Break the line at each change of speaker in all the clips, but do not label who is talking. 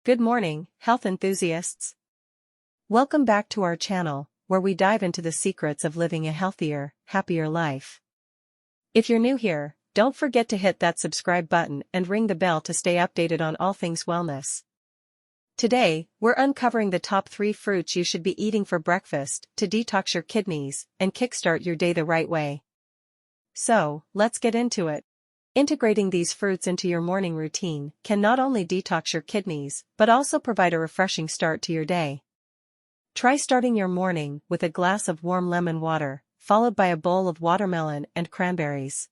Good morning, health enthusiasts. Welcome back to our channel, where we dive into the secrets of living a healthier, happier life. If you're new here, don't forget to hit that subscribe button and ring the bell to stay updated on all things wellness. Today, we're uncovering the top 3 fruits you should be eating for breakfast to detox your kidneys and kickstart your day the right way. So, let's get into it. Integrating these fruits into your morning routine can not only detox your kidneys but also provide a refreshing start to your day. Try starting your morning with a glass of warm lemon water, followed by a bowl of watermelon and cranberries.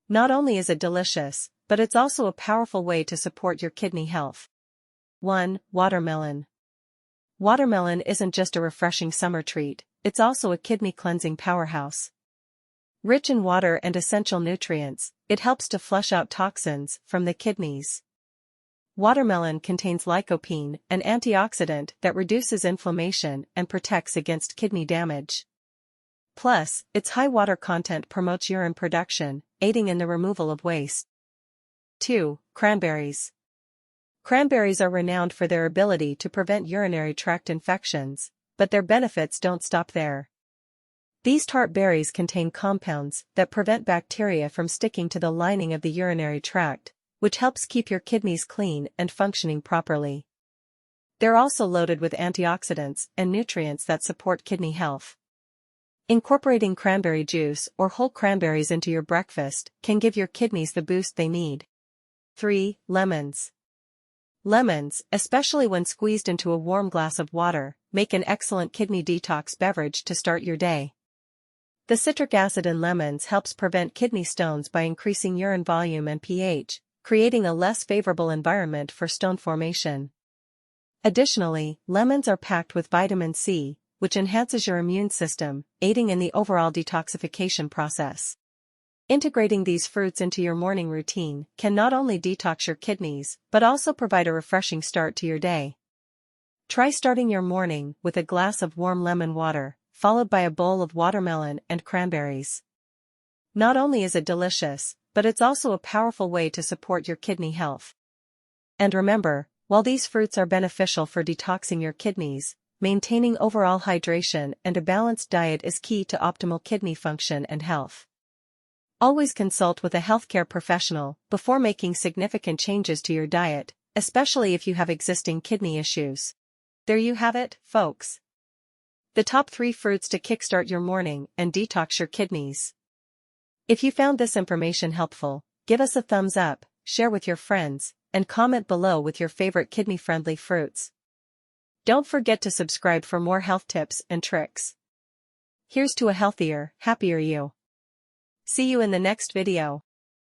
Not only is it delicious, but it's also a powerful way to support your kidney health. 1. Watermelon. Watermelon isn't just a refreshing summer treat, it's also a kidney cleansing powerhouse. Rich in water and essential nutrients, it helps to flush out toxins from the kidneys. Watermelon contains lycopene, an antioxidant that reduces inflammation and protects against kidney damage. Plus, its high water content promotes urine production, aiding in the removal of waste. 2. Cranberries. Cranberries are renowned for their ability to prevent urinary tract infections, but their benefits don't stop there. These tart berries contain compounds that prevent bacteria from sticking to the lining of the urinary tract, which helps keep your kidneys clean and functioning properly. They're also loaded with antioxidants and nutrients that support kidney health. Incorporating cranberry juice or whole cranberries into your breakfast can give your kidneys the boost they need. 3. Lemons. Lemons, especially when squeezed into a warm glass of water, make an excellent kidney detox beverage to start your day. The citric acid in lemons helps prevent kidney stones by increasing urine volume and pH, creating a less favorable environment for stone formation. Additionally, lemons are packed with vitamin C, which enhances your immune system, aiding in the overall detoxification process. Integrating these fruits into your morning routine can not only detox your kidneys but also provide a refreshing start to your day. Try starting your morning with a glass of warm lemon water, followed by a bowl of watermelon and cranberries. Not only is it delicious, but it's also a powerful way to support your kidney health. And remember, while these fruits are beneficial for detoxing your kidneys, maintaining overall hydration and a balanced diet is key to optimal kidney function and health. Always consult with a healthcare professional before making significant changes to your diet, especially if you have existing kidney issues. There you have it, folks. The top 3 fruits to kickstart your morning and detox your kidneys. If you found this information helpful, give us a thumbs up, share with your friends, and comment below with your favorite kidney-friendly fruits. Don't forget to subscribe for more health tips and tricks. Here's to a healthier, happier you. See you in the next video.